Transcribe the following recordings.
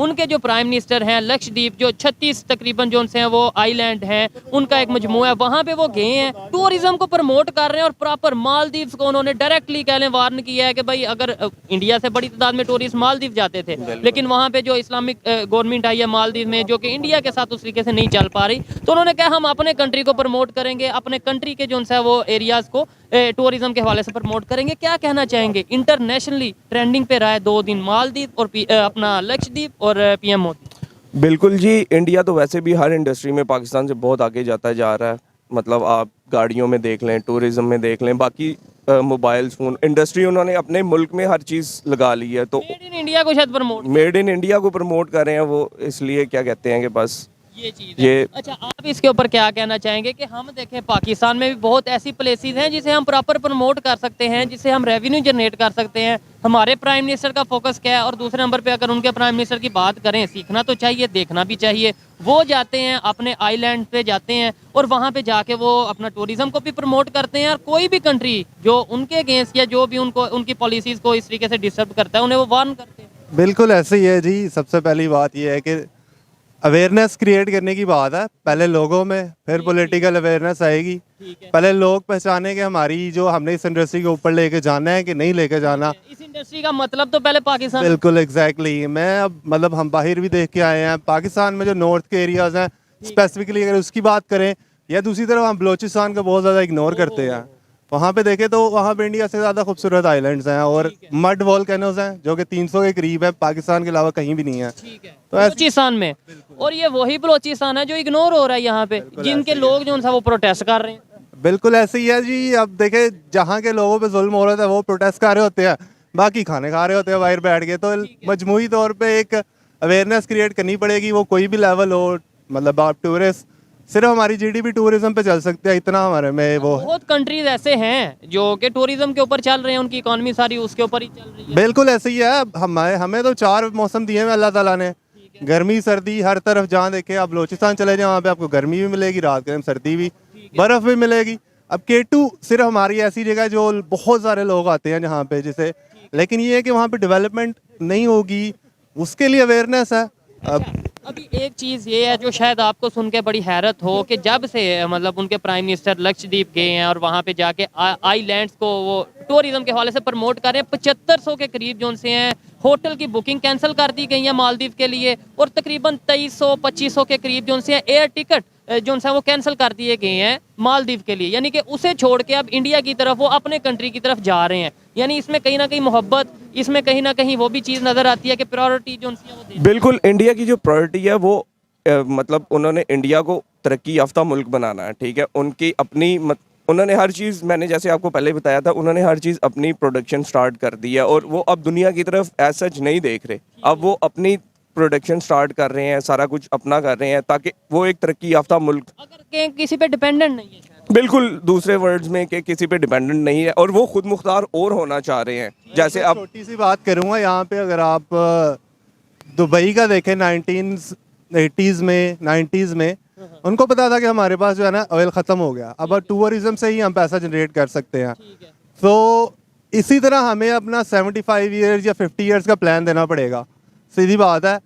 उनके जो prime minister हैं लक्षद्वीप, जो 36 तकरीबन जो हैं वो आइलैंड हैं, उनका एक मजमू है, वहाँ पे वो गए हैं, टूरिज्म को प्रमोट कर रहे हैं। और प्रॉपर मालदीव्स को उन्होंने डायरेक्टली कह लें वार्न किया है कि भाई अगर इंडिया से बड़ी तादाद में टूरिस्ट मालदीव जाते थे, लेकिन वहाँ पे जो इस्लामिक गवर्नमेंट आई है मालदीव में, जो कि इंडिया के साथ उस तरीके से नहीं चल पा रही, तो उन्होंने कहा हम अपने कंट्री को प्रमोट करेंगे, अपने कंट्री के जो है वो एरियाज को टूरिज्म के हवाले से प्रमोट करेंगे। क्या कहना चाहेंगे? इंटरनेशनली ट्रेंडिंग पे रहा है 2 दिन मालदीव और अपना लक्षद्वीप और पीएम मोदी। बिल्कुल जी, इंडिया तो वैसे भी हर इंडस्ट्री में पाकिस्तान से बहुत आगे जाता जा रहा है। मतलब आप गाड़ियों में देख लें, टूरिज्म में देख लें, बाकी मोबाइल फ़ोन इंडस्ट्री उन्होंने अपने मुल्क में हर चीज़ लगा ली है। तो मेड इन इंडिया को शायद प्रमोट, मेड इन इंडिया को प्रमोट कर रहे हैं वो, इसलिए क्या कहते हैं कि बस ये चीज़ है। अच्छा, आप इसके ऊपर क्या कहना चाहेंगे कि हम देखें पाकिस्तान में भी बहुत ऐसी प्लेसेस हैं जिसे हम प्रॉपर प्रमोट कर सकते हैं, जिसे हम रेवेन्यू जनरेट कर सकते हैं। हमारे प्राइम मिनिस्टर का फोकस क्या है? और दूसरे नंबर पे अगर उनके प्राइम मिनिस्टर की बात करें, सीखना तो चाहिए, देखना भी चाहिए। वो जाते हैं अपने आइलैंड पे जाते हैं और वहाँ पे जाके वो अपना टूरिज्म को भी प्रमोट करते हैं। और कोई भी कंट्री जो उनके अगेंस्ट या जो भी उनको उनकी पॉलिसीज़ को इस तरीके से डिस्टर्ब करता है, उन्हें वो वार्न करते हैं। बिल्कुल ऐसे ही है जी। सबसे पहली बात यह है कि अवेयरनेस क्रिएट करने की बात है, पहले लोगों में, फिर पॉलिटिकल अवेयरनेस आएगी। पहले लोग पहचाने कि हमारी जो हमने इस इंडस्ट्री के ऊपर लेके जाना है कि नहीं लेके जाना। इस इंडस्ट्री का मतलब तो पहले पाकिस्तान। बिल्कुल एग्जैक्टली। मैं अब मतलब हम बाहर भी देख के आए हैं, पाकिस्तान में जो नॉर्थ के एरियाज हैं स्पेसिफिकली अगर उसकी बात करें, या दूसरी तरफ हम बलोचिस्तान को बहुत ज़्यादा इग्नोर करते हैं। वहाँ पे देखें तो वहाँ पे इंडिया से ज़्यादा खूबसूरत आइलैंड्स हैं और मड वॉल्केनोज हैं जो कि 300 के करीब है, पाकिस्तान के अलावा कहीं भी नहीं है। तो बलोचिस्तान में, और ये वही बलोचिस्तान है जो इग्नोर हो रहा है यहाँ पे, जिनके लोग जो है वो प्रोटेस्ट कर रहे हैं। बिल्कुल ऐसे ही है जी। अब देखे जहाँ के लोगों पे जुल्म हो रहा था वो प्रोटेस्ट कर रहे होते हैं, बाकी खाने खा रहे होते हैं बाहर बैठ के। तो मजमूई तौर पे एक अवेयरनेस क्रिएट करनी पड़ेगी, वो कोई भी लेवल हो। मतलब आप टूरिस्ट, सिर्फ हमारी जीडीपी टूरिज्म पे चल सकते हैं, इतना हमारे में वो। बहुत कंट्रीज ऐसे हैं जो कि टूरिज्म के ऊपर चल रहे हैं, उनकी इकोनॉमी सारी उसके ऊपर ही चल रही है। बिल्कुल ऐसे ही है। हमें तो 4 मौसम दिए हैं अल्लाह ताला ने, गर्मी सर्दी हर तरफ। जहाँ देखे आप बलोचिस्तान चले जाए वहाँ पे आपको गर्मी भी मिलेगी, रात के टाइम सर्दी भी, बर्फ़ भी मिलेगी। अब K2 सिर्फ हमारी ऐसी जगह है जो बहुत सारे लोग आते हैं जहाँ पे, जिसे, लेकिन ये है कि वहाँ पे डेवलपमेंट नहीं होगी, उसके लिए अवेयरनेस है। अभी एक चीज़ ये है जो शायद आपको सुन के बड़ी हैरत हो कि जब से मतलब उनके प्राइम मिनिस्टर लक्षद्वीप गए हैं और वहाँ पे जाके आइलैंड्स को वो टूरिज्म के हवाले से प्रमोट कर रहे हैं, 7500 के करीब जो उनसे हैं होटल की बुकिंग कैंसिल कर दी गई है मालदीव के लिए, और तकरीबन 2300-2500 के करीब जो उनसे एयर टिकट जो उनसे वो कैंसिल कर दिए गए हैं मालदीव के लिए। यानी कि उसे छोड़ के अब इंडिया की तरफ वो अपने कंट्री की तरफ जा रहे हैं। यानी इसमें कहीं ना कहीं मोहब्बत, इसमें कहीं ना कहीं वो भी चीज़ नज़र आती है कि प्रायोरिटी जो उनसे वो देते। बिल्कुल इंडिया की जो प्रायोरिटी है वो मतलब उन्होंने इंडिया को तरक्की याफ्ता मुल्क बनाना है, ठीक है। उनकी अपनी उन्होंने हर चीज़, मैंने जैसे आपको पहले बताया था, उन्होंने हर चीज़ अपनी प्रोडक्शन स्टार्ट कर दी है और वो अब दुनिया की तरफ एज सच नहीं देख रहे। अब वो अपनी प्रोडक्शन स्टार्ट कर रहे हैं, सारा कुछ अपना कर रहे हैं ताकि वो एक तरक्की याफ्ता मुल्क, अगर किसी पे डिपेंडेंट नहीं है शायद। बिल्कुल दूसरे वर्ड्स में कि किसी पे डिपेंडेंट नहीं है, और वो खुद मुख्तार और होना चाह रहे हैं। जैसे अब छोटी सी बात करूँगा यहाँ पे, अगर आप दुबई का देखें 1980s में 90s में, उनको पता था कि हमारे पास जो है ना ऑयल ख़त्म हो गया, अब टूरिज्म से ही हम पैसा जनरेट कर सकते हैं। तो इसी तरह हमें अपना 75 ईयर्स या 50 ईयर्स का प्लान देना पड़ेगा। सीधी बात है,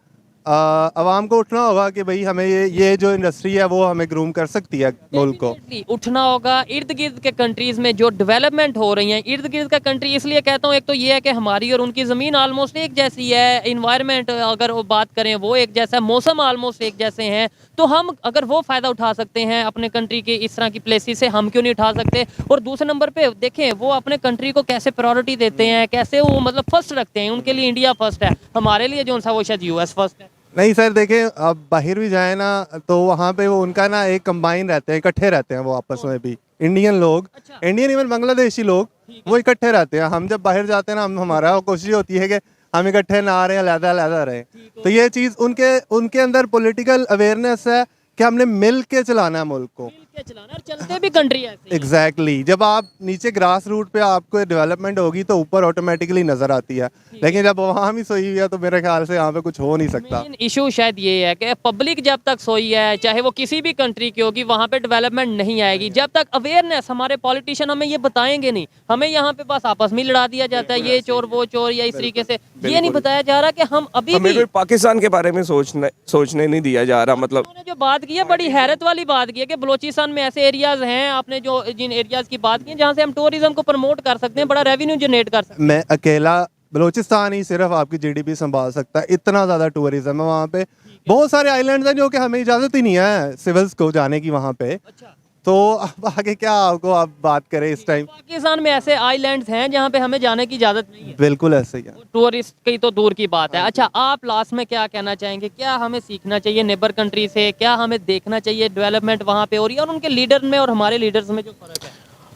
आवाम को उठना होगा कि भाई हमें ये जो इंडस्ट्री है वो हमें ग्रूम कर सकती है मुल्क को। उठना होगा। इर्द गिर्द के कंट्रीज़ में जो डेवलपमेंट हो रही हैं, इर्द गिर्द का कंट्री इसलिए कहता हूँ, एक तो ये है कि हमारी और उनकी ज़मीन आलमोस्ट एक जैसी है, इन्वायरमेंट अगर वो बात करें वो एक जैसा, मौसम आलमोस्ट एक जैसे हैं, तो हम अगर वो फ़ायदा उठा सकते हैं अपने कंट्री के इस तरह की प्लेसेस से, हम क्यों नहीं उठा सकते। और दूसरे नंबर पे देखें वो अपने कंट्री को कैसे प्रायोरिटी देते हैं, कैसे वो मतलब फर्स्ट रखते हैं। उनके लिए इंडिया फर्स्ट है, हमारे लिए जो सा वो शायद US फर्स्ट है। नहीं सर, देखें अब बाहर भी जाए ना तो वहाँ पे वो उनका ना एक कंबाइन रहते हैं, इकट्ठे रहते हैं वो आपस में भी। इंडियन लोग, इंडियन इवन बांग्लादेशी लोग, वो इकट्ठे रहते हैं। हम जब बाहर जाते हैं ना, हमारा कोशिश होती है कि हम इकट्ठे ना आ रहे हैं, अलग-अलग रहे। तो ये चीज़ उनके अंदर पॉलिटिकल अवेयरनेस है कि हमने मिल के चलाना है मुल्क को। के चलाना और चलते भी कंट्री ऐसे एग्जैक्टली जब आप नीचे ग्रास रूट पे आपको डेवलपमेंट होगी तो ऊपर ऑटोमेटिकली नजर आती है, लेकिन जब वहाँ भी सोई हुई है तो मेरे ख्याल से यहाँ पे कुछ हो नहीं सकता। मेन इशू शायद ये है कि पब्लिक जब तक सोई है, चाहे वो किसी भी कंट्री की होगी, वहाँ पे डेवलपमेंट नहीं आएगी। जब तक अवेयरनेस हमारे पॉलिटिशियन हमें ये बताएंगे नहीं, हमें यहाँ पे बस आपस में लड़ा दिया जाता है, ये चोर वो चोर, या इस तरीके से ये नहीं बताया जा रहा कि हम अभी हमें भी भी पाकिस्तान के बारे में सोचने नहीं दिया जा रहा। मतलब उन्होंने जो बात की है बड़ी हैरत वाली बात की है कि बलोचिस्तान में ऐसे एरियाज हैं, आपने जो जिन एरियाज की बात की है जहाँ से हम टूरिज्म को प्रमोट कर सकते हैं, बड़ा रेवेन्यू जनरेट कर सकते मैं अकेला बलूचिस्तान ही सिर्फ आपकी जीडीपी संभाल सकता है, इतना ज़्यादा टूरिज्म है वहाँ पे। बहुत सारे आइलैंड्स हैं जो कि हमें इजाज़त ही नहीं है सिविल्स को जाने की वहाँ पे। हैं। अच्छा, तो अब आगे क्या आपको आप बात करें इस टाइम, पाकिस्तान में ऐसे आइलैंड्स हैं जहाँ पे हमें जाने की इजाज़त नहीं है, बिल्कुल ऐसे ही है। टूरिस्ट की तो दूर की बात है। अच्छा, आप लास्ट में क्या कहना चाहेंगे, क्या हमें सीखना चाहिए नेबर कंट्री से, क्या हमें देखना चाहिए डेवलपमेंट वहाँ पे हो रही है, और उनके लीडर में और हमारे लीडर्स में जो फर्क है?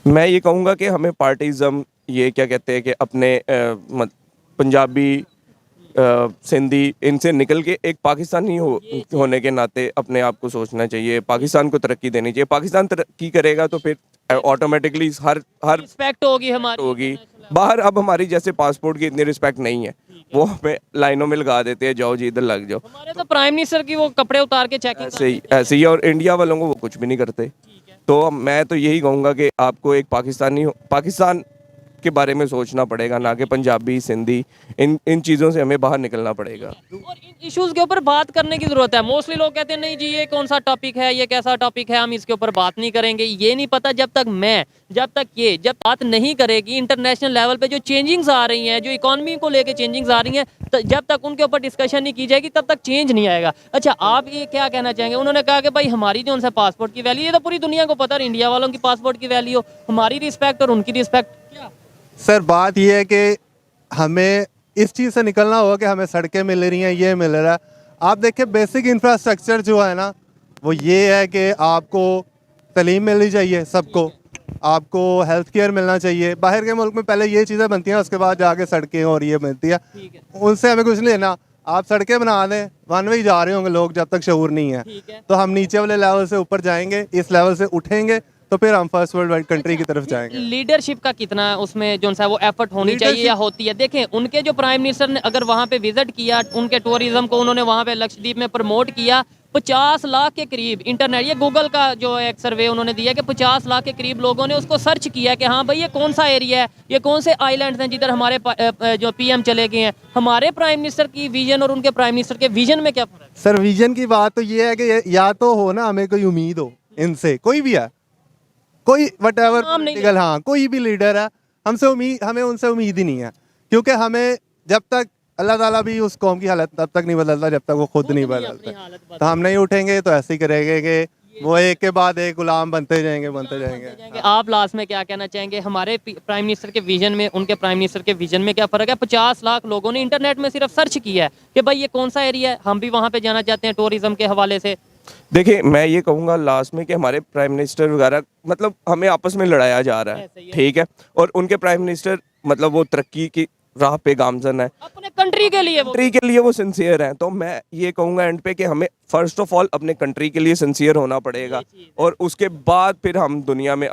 मैं ये कहूँगा कि हमें पार्टिज़म, ये क्या कहते हैं कि अपने पंजाबी सिंधी इनसे निकल के एक पाकिस्तानी होने के नाते अपने आप को सोचना चाहिए, पाकिस्तान को तरक्की देनी चाहिए। पाकिस्तान तरक्की करेगा तो फिर ऑटोमेटिकली हर रिस्पेक्ट होगी हमारी होगी। बाहर अब हमारी जैसे पासपोर्ट की इतनी रिस्पेक्ट नहीं है, वो हमें लाइनों में लगा देते हैं, जाओ जी इधर लग जाओ। हमारे तो प्राइम मिनिस्टर की वो कपड़े उतार के चेकिंग ऐसे ही और इंडिया वालों को वो कुछ भी नहीं करते। तो मैं तो यही कहूँगा कि आपको एक पाकिस्तान के बारे में सोचना पड़ेगा, ना कि पंजाबी सिंधी इन चीज़ों से हमें बाहर निकलना पड़ेगा। और इन इश्यूज के ऊपर बात करने की जरूरत है। मोस्टली लोग कहते हैं नहीं जी ये कौन सा टॉपिक है, ये कैसा टॉपिक है, हम इसके ऊपर बात नहीं करेंगे। ये नहीं पता जब तक जब बात नहीं करेगी इंटरनेशनल लेवल पे जो चेंजिंग्स आ रही हैं, जो इकोनॉमी को लेके चेंजिंग्स आ रही हैं, जब तक उनके ऊपर डिस्कशन नहीं की जाएगी तब तक चेंज नहीं आएगा। अच्छा, आप ये क्या कहना चाहेंगे? उन्होंने कहा कि भाई हमारी जो उनसे पासपोर्ट की वैल्यू, ये तो पूरी दुनिया को पता है, इंडिया वालों की पासपोर्ट की वैल्यू, हमारी रिस्पेक्ट और उनकी रिस्पेक्ट क्या? सर बात ये है कि हमें इस चीज़ से निकलना होगा कि हमें सड़कें मिल रही हैं, ये मिल रहा है। आप देखिए बेसिक इंफ्रास्ट्रक्चर जो है ना, वो ये है कि आपको तालीम मिलनी चाहिए सबको, आपको हेल्थ केयर मिलना चाहिए। बाहर के मुल्क में पहले ये चीज़ें बनती हैं, उसके बाद जाके सड़कें और ये मिलती है, उनसे हमें कुछ नहीं लेना। आप सड़कें बना दें, वन वे ही जा रहे होंगे लोग जब तक शऊर नहीं है, तो हम नीचे वाले लेवल से ऊपर जाएंगे, इस लेवल से उठेंगे तो फिर हम फर्स्ट वर्ल्ड कंट्री की तरफ जाएंगे। लीडरशिप का कितना उसमें जो सा वो एफर्ट होनी चाहिए या होती है? देखें उनके जो प्राइम मिनिस्टर ने अगर वहाँ पे विजिट किया, उनके टूरिज्म को उन्होंने वहाँ पे लक्षद्वीप में प्रमोट किया, 50 लाख के करीब इंटरनेट, ये गूगल का जो एक सर्वे उन्होंने दिया कि 50 लाख के करीब लोगों ने उसको सर्च किया कि हाँ भाई ये कौन सा एरिया है, ये कौन से आइलैंड्स हैं जिधर हमारे जो पीएम चले गए हैं। हमारे प्राइम मिनिस्टर की विजन और उनके प्राइम मिनिस्टर के विजन में क्या फर्क है? सर विजन की बात तो ये है कि या तो हो ना हमें कोई उम्मीद हो इनसे, कोई भी है, कोई वट एवर पॉलिटिकल, हाँ कोई भी लीडर है, हमें उनसे उम्मीद ही नहीं है, क्योंकि हमें जब तक अल्लाह ताला भी उस कौम की हालत तब तक नहीं बदलता जब तक वो खुद नहीं बदलते। तो हम नहीं उठेंगे तो ऐसे ही करेंगे कि वो एक के बाद एक गुलाम बनते जाएंगे। आप लास्ट में क्या कहना चाहेंगे? हमारे प्राइम मिनिस्टर के विजन में, उनके प्राइम मिनिस्टर के विजन में क्या फर्क है? 50 लाख लोगों ने इंटरनेट में सिर्फ सर्च किया है कि भाई ये कौन सा एरिया है, हम भी वहाँ पे जाना चाहते हैं टूरिज्म के हवाले से। देखिए मैं ये कहूँगा लास्ट में कि हमारे प्राइम मिनिस्टर वगैरह मतलब हमें आपस में लड़ाया जा रहा है, ठीक है, और उनके प्राइम मिनिस्टर मतलब वो तरक्की की राह पे गामजन है, अपने कंट्री के लिए वो सिंसियर हैं। तो मैं ये कहूँगा एंड पे कि हमें फर्स्ट ऑफ ऑल अपने कंट्री के लिए सिंसियर होना पड़ेगा, और उसके बाद फिर हम दुनिया में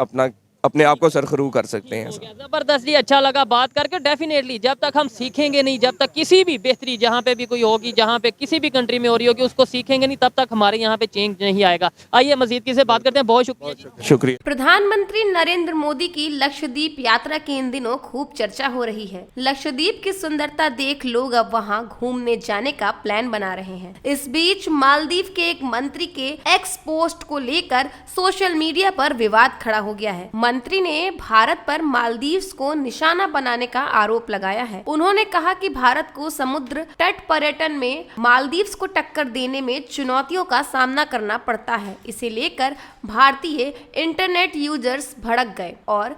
अपने आप को सरखरू कर सकते हैं। जबरदस्त जी, अच्छा लगा बात करके। डेफिनेटली जब तक हम सीखेंगे नहीं, जब तक किसी भी बेहतरी जहाँ पे भी कोई होगी, जहाँ पे किसी भी कंट्री में हो रही होगी, उसको सीखेंगे नहीं, तब तक हमारे यहाँ पे चेंज नहीं आएगा। आइए मजीद किसी से बात करते हैं। बहुत शुक्रिया। प्रधानमंत्री नरेंद्र मोदी की लक्षद्वीप यात्रा की इन दिनों खूब चर्चा हो रही है। लक्षद्वीप की सुंदरता देख लोग अब वहां घूमने जाने का प्लान बना रहे हैं। इस बीच मालदीव के एक मंत्री के एक्स पोस्ट को लेकर सोशल मीडिया पर विवाद खड़ा हो गया है। मंत्री ने भारत पर मालदीव्स को निशाना बनाने का आरोप लगाया है। उन्होंने कहा कि भारत को समुद्र तट पर्यटन में मालदीव्स को टक्कर देने में चुनौतियों का सामना करना पड़ता है। इसे लेकर भारतीय इंटरनेट यूजर्स भड़क गए और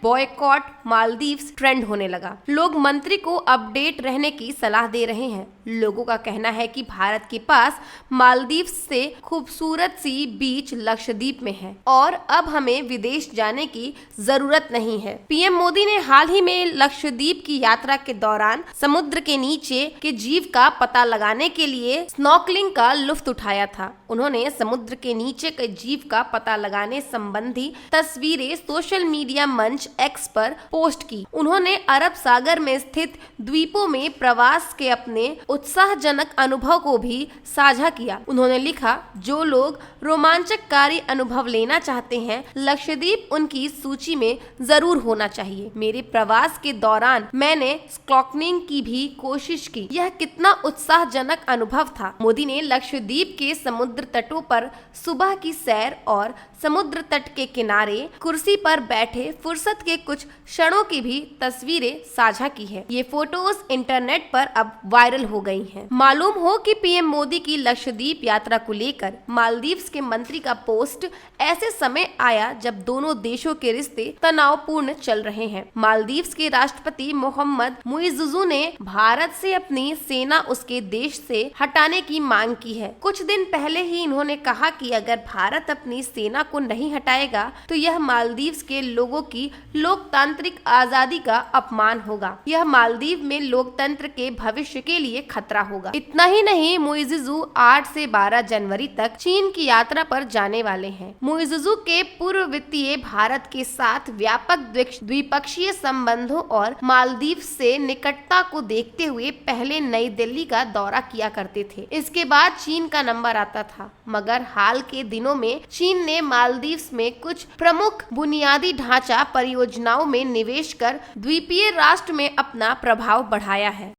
#बॉयकॉट मालदीव्स ट्रेंड होने लगा। लोग मंत्री को अपडेट रहने की सलाह दे रहे हैं। लोगों का कहना है कि भारत के पास मालदीव से खूबसूरत सी बीच लक्षद्वीप में है और अब हमें विदेश जाने की जरूरत नहीं है। पीएम मोदी ने हाल ही में लक्षद्वीप की यात्रा के दौरान समुद्र के नीचे के जीव का पता लगाने के लिए स्नॉर्कलिंग का लुत्फ उठाया था। उन्होंने समुद्र के नीचे के जीव का पता लगाने संबंधी तस्वीरें सोशल मीडिया मंच एक्स पर पोस्ट की। उन्होंने अरब सागर में स्थित द्वीपों में प्रवास के अपने उत्साहजनक अनुभव को भी साझा किया। उन्होंने लिखा, जो लोग रोमांचकारी अनुभव लेना चाहते हैं, लक्षद्वीप उनकी सूची में जरूर होना चाहिए। मेरे प्रवास के दौरान मैंने स्नॉर्कलिंग की भी कोशिश की। यह कितना उत्साहजनक अनुभव था। मोदी ने लक्षद्वीप के समुद्र तटों पर सुबह की सैर और समुद्र तट के किनारे कुर्सी पर बैठे फुर्सत के कुछ क्षणों की भी तस्वीरें साझा की है। ये फोटोज इंटरनेट पर अब वायरल हो गई हैं। मालूम हो कि पीएम मोदी की लक्षद्वीप यात्रा को लेकर मालदीव्स के मंत्री का पोस्ट ऐसे समय आया जब दोनों देशों के रिश्ते तनावपूर्ण चल रहे हैं। मालदीव्स के राष्ट्रपति मोहम्मद मुइज़्ज़ू ने भारत से अपनी सेना उसके देश से हटाने की मांग की है। कुछ दिन पहले ही इन्होंने कहा कि अगर भारत अपनी सेना को नहीं हटाएगा तो यह मालदीव्स के लोगों की लोकतांत्रिक आजादी का अपमान होगा। यह मालदीव में लोकतंत्र के भविष्य के लिए खतरा होगा। इतना ही नहीं, मुइज़्ज़ू 8 से 12 जनवरी तक चीन की यात्रा पर जाने वाले हैं। मुइज़्ज़ू के पूर्व वित्तीय भारत के साथ व्यापक द्विपक्षीय संबंधों और मालदीव से निकटता को देखते हुए पहले नई दिल्ली का दौरा किया करते थे। इसके बाद चीन का नंबर आता था, मगर हाल के दिनों में चीन ने मालदीव्स में कुछ प्रमुख बुनियादी ढांचा परियोजनाओं में निवेश कर द्वीपीय राष्ट्र में अपना प्रभाव बढ़ाया है।